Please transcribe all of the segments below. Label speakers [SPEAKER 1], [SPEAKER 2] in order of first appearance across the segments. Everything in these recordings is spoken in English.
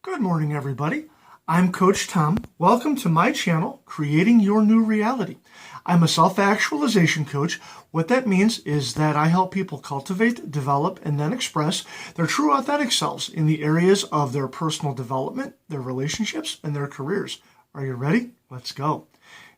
[SPEAKER 1] Good morning, everybody. I'm Coach Tom. Welcome to my channel, Creating Your New Reality. I'm a self-actualization coach. What that means is that I help people cultivate, develop, and then express their true authentic selves in the areas of their personal development, their relationships, and their careers. Are you ready? Let's go.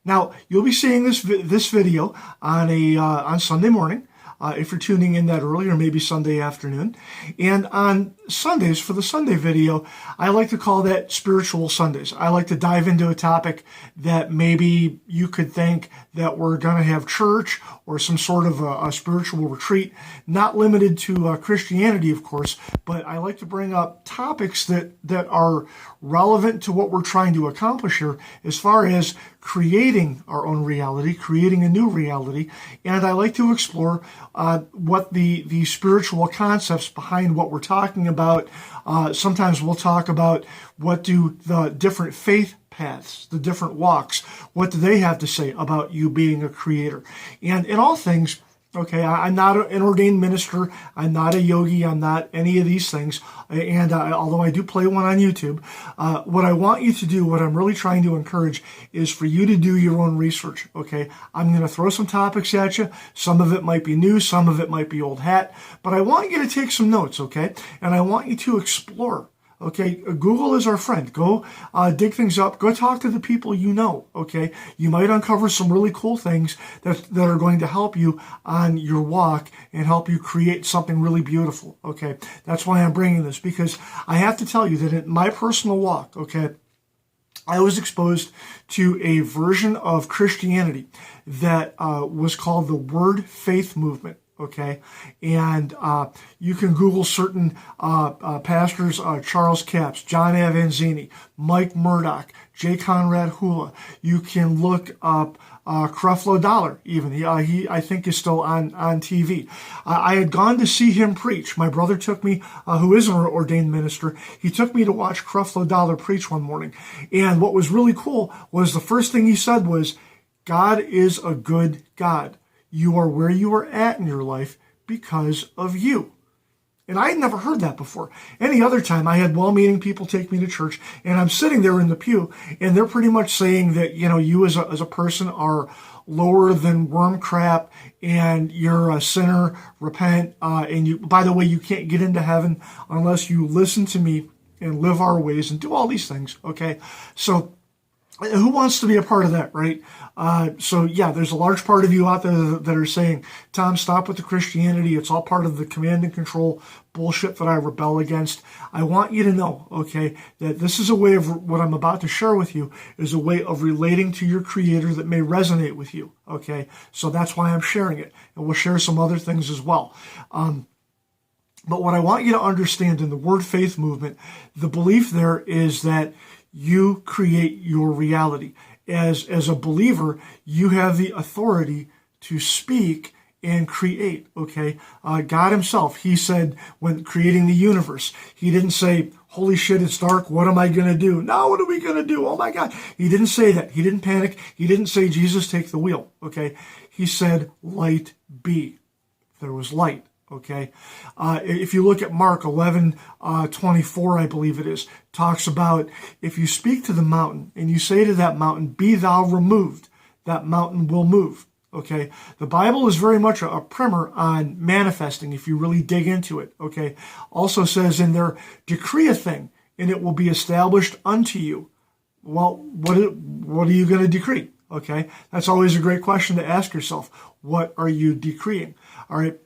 [SPEAKER 1] Now, you'll be seeing this video on Sunday morning. If you're tuning in that early, or maybe Sunday afternoon. And on Sundays, for the Sunday video, I like to call that Spiritual Sundays. I like to dive into a topic that maybe you could think that we're going to have church or some sort of a spiritual retreat, not limited to Christianity, of course, but I like to bring up topics that are relevant to what we're trying to accomplish here as far as creating our own reality, creating a new reality, and I like to explore what the spiritual concepts behind what we're talking about. Sometimes we'll talk about what do the different faith paths, the different walks, what do they have to say about you being a creator. And in all things, okay, I'm not an ordained minister, I'm not a yogi, I'm not any of these things, and although I do play one on YouTube, what I want you to do, what I'm really trying to encourage, is for you to do your own research, okay? I'm going to throw some topics at you. Some of it might be new, some of it might be old hat, but I want you to take some notes, okay? And I want you to explore. Okay, Google is our friend. Go dig things up. Go talk to the people you know, okay? You might uncover some really cool things that are going to help you on your walk and help you create something really beautiful, okay? That's why I'm bringing this, because I have to tell you that in my personal walk, okay, I was exposed to a version of Christianity that was called the Word Faith Movement. Okay, and you can Google certain pastors, Charles Capps, John Avanzini, Mike Murdoch, J. Conrad Hula. You can look up Creflo Dollar, even. He I think is still on TV. I had gone to see him preach. My brother took me, who is an ordained minister, he took me to watch Creflo Dollar preach one morning. And what was really cool was the first thing he said was, God is a good God. You are where you are at in your life because of you. And I had never heard that before. Any other time, I had well-meaning people take me to church, and I'm sitting there in the pew, and they're pretty much saying that, you know, you as a person are lower than worm crap, and you're a sinner, repent, and you, by the way, you can't get into heaven unless you listen to me and live our ways and do all these things, okay? So who wants to be a part of that, right? So yeah, there's a large part of you out there that are saying, Tom, stop with the Christianity. It's all part of the command and control bullshit that I rebel against. I want you to know, okay, that this is a way of, what I'm about to share with you is a way of relating to your creator that may resonate with you, okay? So that's why I'm sharing it. And we'll share some other things as well. But what I want you to understand in the Word Faith movement, the belief there is that you create your reality. As a believer, you have the authority to speak and create, okay? God himself, he said when creating the universe, he didn't say, holy shit, it's dark, what am I going to do? Now what are we going to do? Oh my God. He didn't say that. He didn't panic. He didn't say, Jesus, take the wheel, okay? He said, light be. There was light. Okay, if you look at Mark 11:24, I believe it is, talks about if you speak to the mountain and you say to that mountain, be thou removed, that mountain will move. Okay, the Bible is very much a primer on manifesting if you really dig into it. Okay, also says in there, decree a thing and it will be established unto you. Well, what are you going to decree? Okay, that's always a great question to ask yourself. What are you decreeing? All right.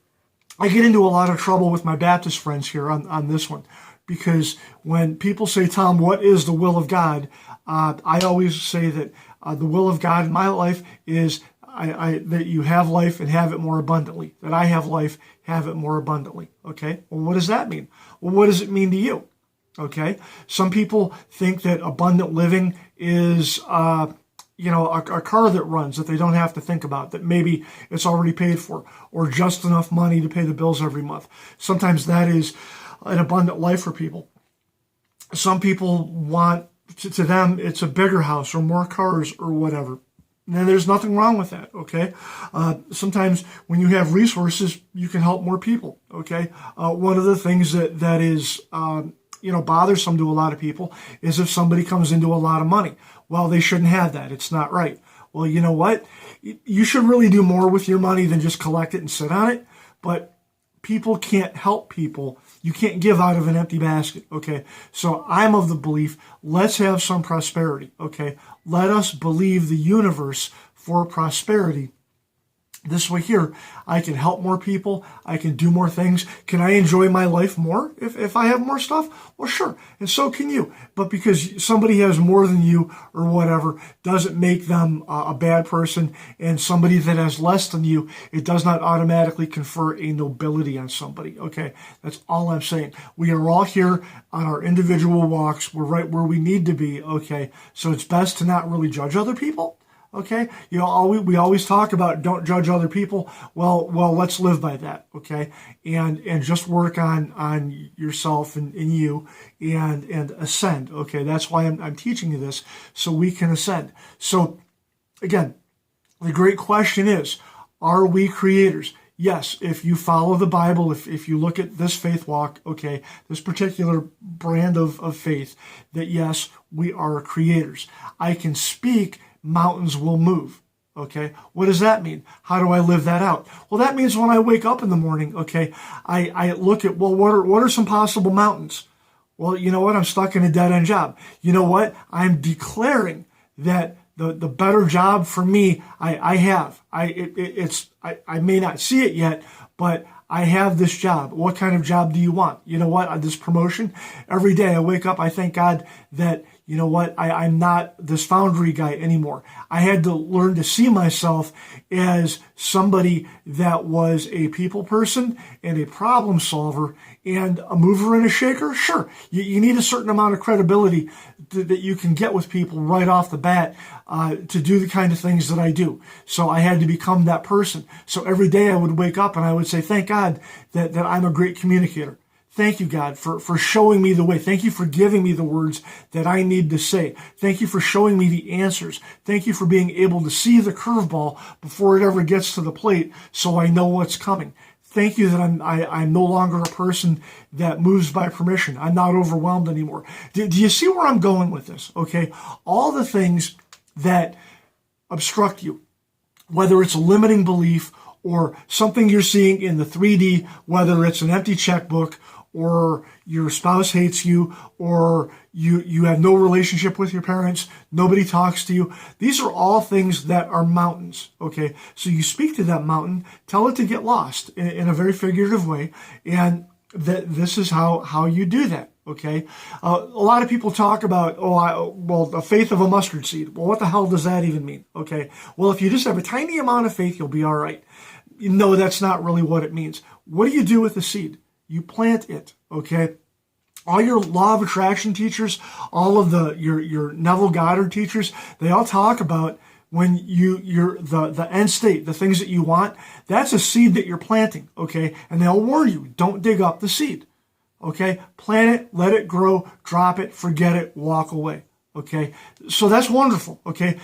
[SPEAKER 1] I get into a lot of trouble with my Baptist friends here on this one, because when people say, Tom, what is the will of God? I always say that the will of God in my life is that you have life and have it more abundantly, that I have life, have it more abundantly. Okay, well, what does that mean? Well, what does it mean to you? Okay, some people think that abundant living is a car that runs that they don't have to think about, that maybe it's already paid for, or just enough money to pay the bills every month. Sometimes that is an abundant life for people. Some people want, to them, it's a bigger house or more cars or whatever. And there's nothing wrong with that, okay? Sometimes when you have resources, you can help more people, okay? One of the things that is bothersome to a lot of people is if somebody comes into a lot of money. Well, they shouldn't have that. It's not right. Well, you know what? You should really do more with your money than just collect it and sit on it. But people can't help people. You can't give out of an empty basket, okay? So I'm of the belief, let's have some prosperity, okay? Let us believe the universe for prosperity. This way here, I can help more people. I can do more things. Can I enjoy my life more if I have more stuff? Well, sure. And so can you. But because somebody has more than you or whatever doesn't make them a bad person. And somebody that has less than you, it does not automatically confer a nobility on somebody. Okay. That's all I'm saying. We are all here on our individual walks. We're right where we need to be. Okay. So it's best to not really judge other people. Okay, we always talk about don't judge other people. Well, let's live by that. Okay, and just work on yourself and you and ascend. Okay, that's why I'm teaching you this, so we can ascend. So again, the great question is, are we creators? Yes, if you follow the Bible, if you look at this faith walk, okay, this particular brand of faith, that yes, we are creators. I can speak. Mountains will move. Okay. What does that mean? How do I live that out? Well, that means when I wake up in the morning, okay, I look at, well, what are some possible mountains? Well, you know what? I'm stuck in a dead end job. You know what? I'm declaring that the better job for me, I have. I may not see it yet, but I have this job. What kind of job do you want? You know what? This promotion. Every day I wake up, I thank God that, you know what, I'm not this foundry guy anymore. I had to learn to see myself as somebody that was a people person and a problem solver and a mover and a shaker. Sure, you need a certain amount of credibility that you can get with people right off the bat to do the kind of things that I do. So I had to become that person. So every day I would wake up and I would say, thank God that I'm a great communicator. Thank you, God, for showing me the way. Thank you for giving me the words that I need to say. Thank you for showing me the answers. Thank you for being able to see the curveball before it ever gets to the plate so I know what's coming. Thank you that I'm no longer a person that moves by permission. I'm not overwhelmed anymore. Do you see where I'm going with this? Okay, all the things that obstruct you, whether it's a limiting belief or something you're seeing in the 3D, whether it's an empty checkbook, or your spouse hates you, or you have no relationship with your parents, nobody talks to you. These are all things that are mountains, okay? So you speak to that mountain, tell it to get lost in a very figurative way, and that this is how you do that, okay? A lot of people talk about, the faith of a mustard seed. Well, what the hell does that even mean, okay? Well, if you just have a tiny amount of faith, you'll be all right. No, that's not really what it means. What do you do with the seed? You plant it, okay? All your law of attraction teachers, all of your Neville Goddard teachers, they all talk about when you're the end state, the things that you want, that's a seed that you're planting, okay? And they'll warn you, don't dig up the seed, okay? Plant it, let it grow, drop it, forget it, walk away, okay? So that's wonderful, okay?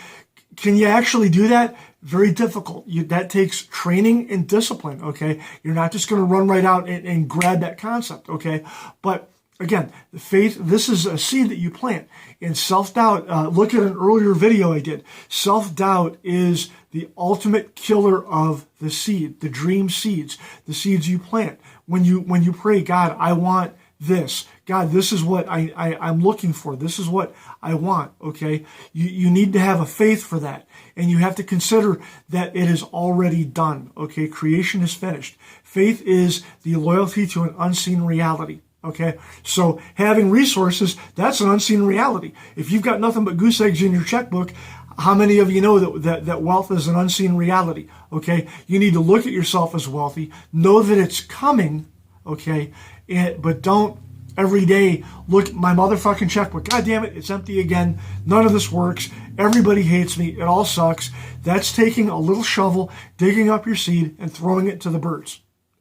[SPEAKER 1] Can you actually do that? Very difficult. That takes training and discipline, okay? You're not just going to run right out and grab that concept, okay? But again, the faith, this is a seed that you plant. And self-doubt, look at an earlier video I did. Self-doubt is the ultimate killer of the seed, the dream seeds, the seeds you plant. When you pray, God, I want this. God, this is what I'm looking for. This is what I want, okay? You need to have a faith for that. And you have to consider that it is already done, okay? Creation is finished. Faith is the loyalty to an unseen reality, okay? So having resources, that's an unseen reality. If you've got nothing but goose eggs in your checkbook, how many of you know that wealth is an unseen reality, okay? You need to look at yourself as wealthy, know that it's coming, okay? But don't every day look at my motherfucking checkbook. God damn it, it's empty again. None of this works. Everybody hates me. It all sucks. That's taking a little shovel, digging up your seed, and throwing it to the birds.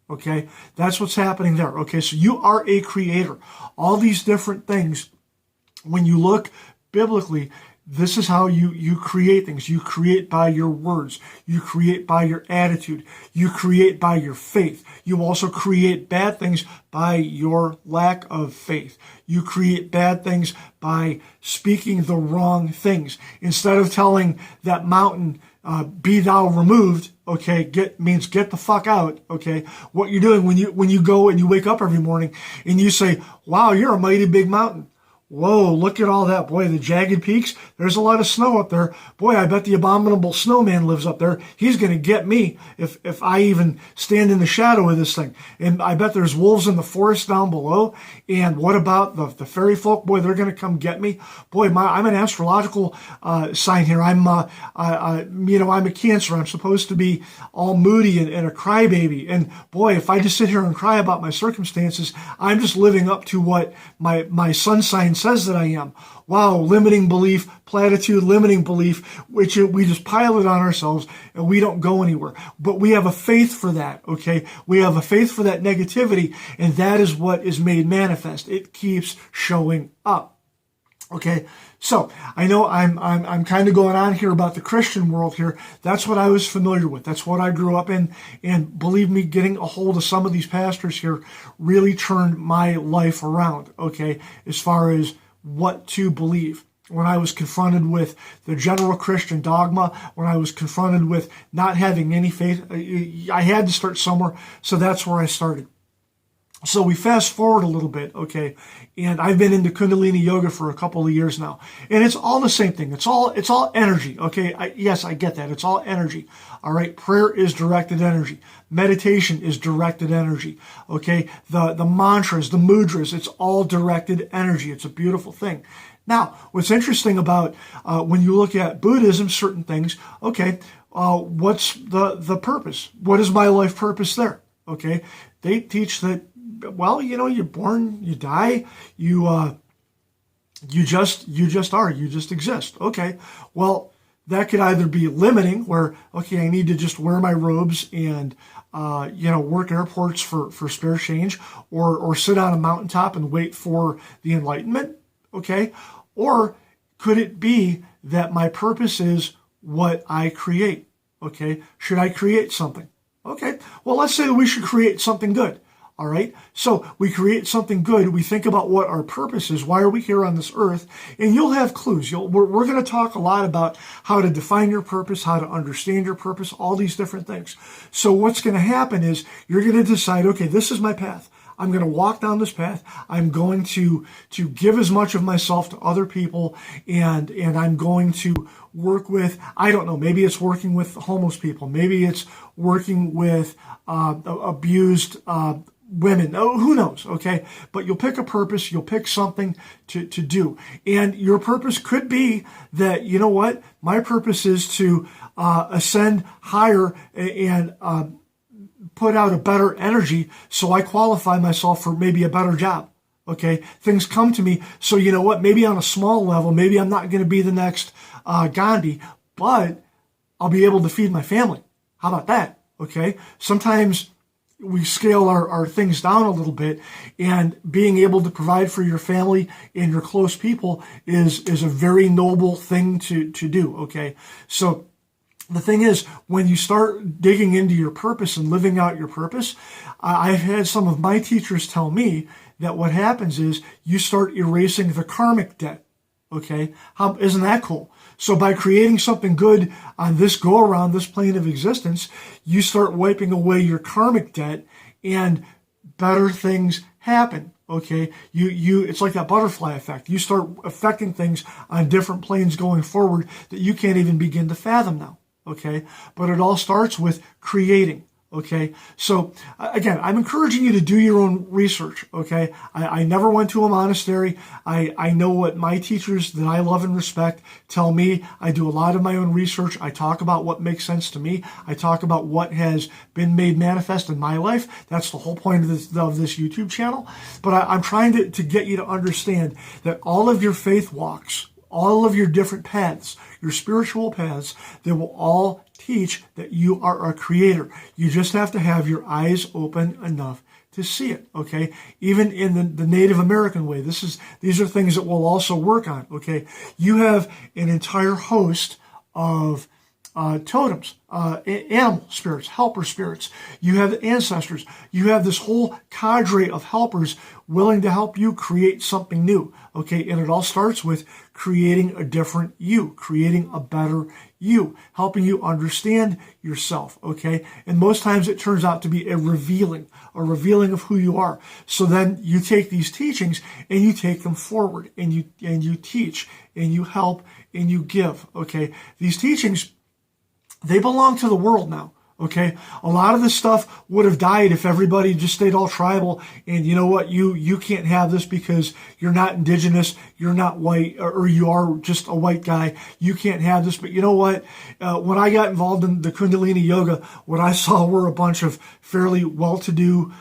[SPEAKER 1] Okay? That's what's happening there. Okay? So you are a creator. All these different things, when you look biblically, This is how you create things. You create by your words. You create by your attitude. You create by your faith. You also create bad things by your lack of faith. You create bad things by speaking the wrong things. Instead of telling that mountain, be thou removed, okay, means get the fuck out, okay? What you're doing when you go and you wake up every morning and you say, wow, you're a mighty big mountain. Whoa, look at all that. Boy, the jagged peaks. There's a lot of snow up there. Boy, I bet the abominable snowman lives up there. He's going to get me if I even stand in the shadow of this thing. And I bet there's wolves in the forest down below. And what about the fairy folk? Boy, they're going to come get me. Boy, I'm an astrological sign here. I'm a Cancer. I'm supposed to be all moody and a crybaby. And boy, if I just sit here and cry about my circumstances, I'm just living up to what my sun sign says that I am. Wow, limiting belief, platitude, limiting belief, which we just pile it on ourselves and we don't go anywhere. But we have a faith for that, okay? We have a faith for that negativity, and that is what is made manifest. It keeps showing up. Okay, so I know I'm kind of going on here about the Christian world here. That's what I was familiar with. That's what I grew up in. And believe me, getting a hold of some of these pastors here really turned my life around, okay, as far as what to believe. When I was confronted with the general Christian dogma, when I was confronted with not having any faith, I had to start somewhere. So that's where I started. So we fast forward a little bit, okay, and I've been into Kundalini yoga for a couple of years now, and it's all the same thing. It's all energy, okay. Yes, I get that. It's all energy. All right. Prayer is directed energy. Meditation is directed energy. Okay. The mantras, the mudras, it's all directed energy. It's a beautiful thing. Now, what's interesting about when you look at Buddhism, certain things, okay, what's the purpose? What is my life purpose there? Okay, they teach that. Well, you're born, you die, you just exist. Okay. Well, that could either be limiting where, okay, I need to just wear my robes and, work airports for spare change or sit on a mountaintop and wait for the enlightenment. Okay. Or could it be that my purpose is what I create? Okay. Should I create something? Okay. Well, let's say that we should create something good. All right. So we create something good. We think about what our purpose is. Why are we here on this earth? And you'll have clues. We're going to talk a lot about how to define your purpose, how to understand your purpose, all these different things. So what's going to happen is you're going to decide, okay, this is my path. I'm going to walk down this path. I'm going to give as much of myself to other people, and I'm going to work with, I don't know, maybe it's working with homeless people. Maybe it's working with abused women. Oh, who knows? Okay. But you'll pick a purpose. You'll pick something to do. And your purpose could be that, you know what? My purpose is to ascend higher and put out a better energy so I qualify myself for maybe a better job. Okay. Things come to me. So you know what? Maybe on a small level, maybe I'm not going to be the next Gandhi, but I'll be able to feed my family. How about that? Okay. Sometimes we scale our things down a little bit, and being able to provide for your family and your close people is a very noble thing to do. Okay. So the thing is, when you start digging into your purpose and living out your purpose, I've had some of my teachers tell me that what happens is you start erasing the karmic debt. Okay. Isn't that cool? So by creating something good on this go around, this plane of existence, you start wiping away your karmic debt and better things happen. Okay. It's like that butterfly effect. You start affecting things on different planes going forward that you can't even begin to fathom now. Okay. But it all starts with creating. Okay. So again, I'm encouraging you to do your own research. Okay. I never went to a monastery. I know what my teachers that I love and respect tell me. I do a lot of my own research. I talk about what makes sense to me. I talk about what has been made manifest in my life. That's the whole point of this YouTube channel. But I'm trying to get you to understand that all of your faith walks, all of your different paths, your spiritual paths, they will all teach that you are a creator. You just have to have your eyes open enough to see it, okay? Even in the Native American way, these are things that we'll also work on, okay? You have an entire host of totems, animal spirits, helper spirits. You have ancestors. You have this whole cadre of helpers willing to help you create something new, okay? And it all starts with creating a different you, creating a better you, helping you understand yourself, okay? And most times it turns out to be a revealing of who you are. So then you take these teachings and you take them forward, and you teach and you help and you give, okay? These teachings, they belong to the world now, okay? A lot of this stuff would have died if everybody just stayed all tribal, and you know what? You can't have this because you're not indigenous, you're not white, or you are just a white guy. You can't have this. But you know what? When I got involved in the Kundalini Yoga, what I saw were a bunch of fairly well-to-do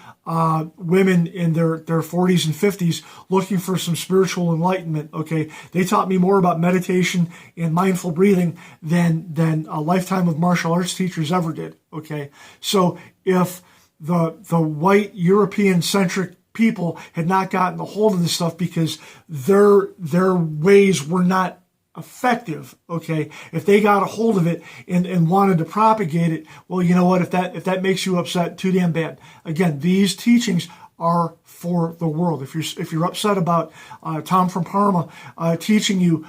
[SPEAKER 1] women in their 40s and 50s looking for some spiritual enlightenment, okay? They taught me more about meditation and mindful breathing than a lifetime of martial arts teachers ever did, okay? So if the white European-centric people had not gotten a hold of this stuff because their ways were not effective, okay, if they got a hold of it and wanted to propagate it, well, you know what, if that makes you upset, too damn bad. Again, these teachings are for the world. If you're upset about Tom from Parma teaching you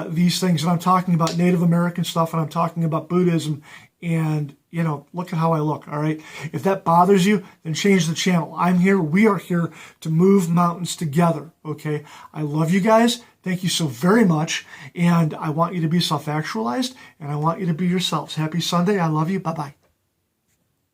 [SPEAKER 1] these things, and I'm talking about Native American stuff, and I'm talking about Buddhism, and you know, look at how I look, all right? If that bothers you, then change the channel. I'm here, we are here to move mountains together, okay? I love you guys. Thank you so very much. And I want you to be self-actualized, and I want you to be yourselves. Happy Sunday. I love you. Bye-bye.